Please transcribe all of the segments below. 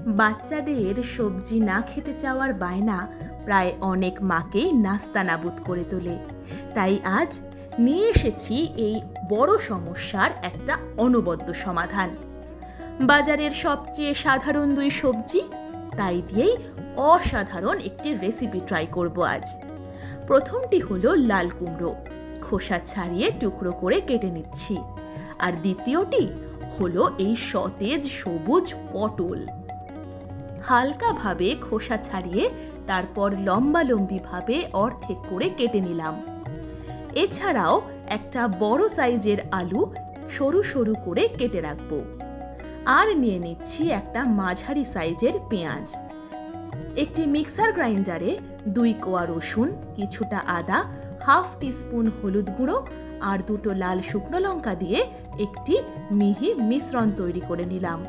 বাচ্চাদের সবজি না খেতে চাওয়ার বায়না প্রায় অনেক মাকেই নাস্তানাবুদ করে তোলে। তাই আজ নিয়ে এসেছি এই বড় সমস্যার একটা অনবদ্য সমাধান। বাজারের সবচেয়ে সাধারণ দুই সবজি, তাই দিয়েই অসাধারণ একটি রেসিপি ট্রাই করব আজ। প্রথমটি হলো লাল কুমড়ো, খোসা ছাড়িয়ে টুকরো করে কেটে নিচ্ছি। আর দ্বিতীয়টি হলো এই সতেজ সবুজ পটল। হালকাভাবে খোসা ছাড়িয়ে তারপর লম্বালম্বিভাবে অর্ধেক করে কেটে নিলাম। এছাড়াও একটা বড় সাইজের আলু সরু সরু করে কেটে রাখবো। আর নিয়ে নিচ্ছি একটা মাঝারি সাইজের পেঁয়াজ। একটি মিক্সার গ্রাইন্ডারে 2 কোয়া রসুন, কিছুটা আদা, হাফ টিস্পুন হলুদ গুঁড়ো আর 2টো লাল শুকনো লঙ্কা দিয়ে একটি মিহি মিশ্রণ তৈরি করে নিলাম।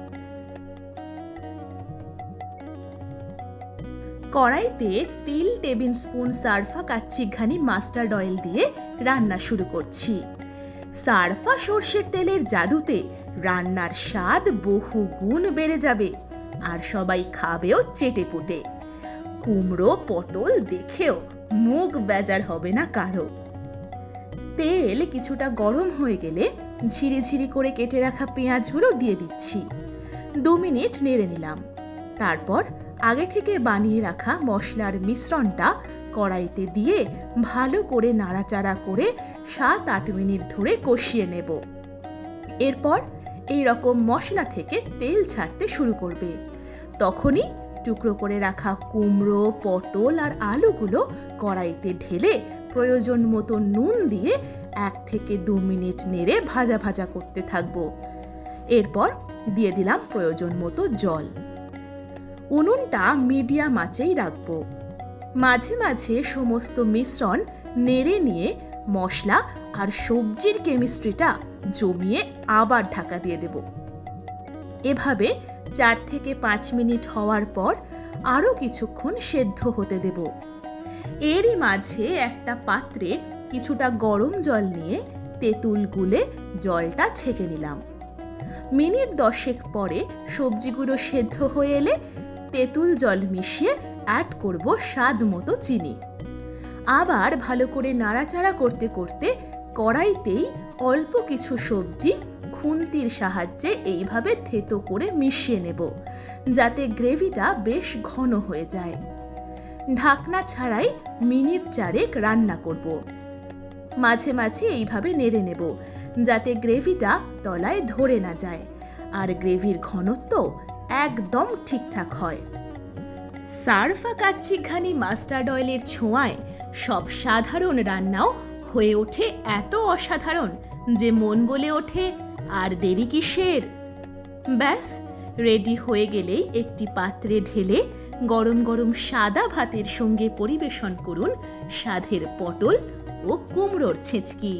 কড়াইতে 3 table spoon সারফা kachi ghani mustard oil দিয়ে রান্না শুরু করছি। সারফা সর্ষের তেলের জাদুতে রান্নার স্বাদ বহু গুণ বেড়ে যাবে, আর সবাই খাবেও চেটেপুটে। কুমড়ো পটল দেখেও মুখ বেজার হবে না কারো। তেল কিছুটা গরম হয়ে গেলে ঝিরিঝিরি করে কেটে রাখা পেঁয়াজগুলো দিয়ে দিচ্ছি। 2 মিনিট নেড়ে নিলাম। তারপর আগে থেকে বানিয়ে রাখা মশলার মিশ্রণটা কড়াইতে দিয়ে ভালো করে নাড়াচাড়া করে 7-8 মিনিট ধরে কষিয়ে নেব। এরপর এই রকম মশলা থেকে তেল ছাড়তে শুরু করবে। তখনই টুকরো করে রাখা কুমড়ো, পটল আর আলুগুলো কড়াইতে ঢেলে প্রয়োজন মতো নুন দিয়ে 1 থেকে 2 মিনিট নেড়ে ভাজা ভাজা করতে থাকবো। এরপর দিয়ে দিলাম প্রয়োজন মতো জল। উনুনটা মিডিয়াম আঁচেই রাখবো। মাঝে মাঝে সমস্ত মিশ্রণ নেড়ে নিয়ে মশলা আর সবজির কেমিস্ট্রিটা জমিয়ে আবার ঢাকা দিয়ে দেব। এভাবে 4 থেকে 5 মিনিট হওয়ার পর আরও কিছুক্ষণ সেদ্ধ হতে দেব। এরই মাঝে একটা পাত্রে কিছুটা গরম জল নিয়ে তেঁতুল গুলে জলটা ছেঁকে নিলাম। মিনিট 10 পরে সবজিগুলো সেদ্ধ হয়ে এলে তেঁতুল জল মিশিয়ে অ্যাড করব স্বাদ মতো চিনি। আবার ভালো করে নাড়াচাড়া করতে করতে কড়াইতেই অল্প কিছু সবজি খুন্তির সাহায্যে এইভাবে থেতো করে মিশিয়ে নেব, যাতে গ্রেভিটা বেশ ঘন হয়ে যায়। ঢাকনা ছাড়াই মিনিট 4 রান্না করব। মাঝে মাঝে এইভাবে নেড়ে নেব, যাতে গ্রেভিটা তলায় ধরে না যায় আর গ্রেভির ঘনত্ব একদম ঠিকঠাক হয়। সারফা কাচ্চিঘানি মাস্টার্ড অয়েলের ছোঁয়ায় সব সাধারণ রান্নাও হয়ে ওঠে এত অসাধারণ যে মন বলে ওঠে আর দেরি কিসের। ব্যাস রেডি হয়ে গেলেই একটি পাত্রে ঢেলে গরম গরম সাদা ভাতের সঙ্গে পরিবেশন করুন স্বাদের পটল ও কুমড়োর ছেঁচকি।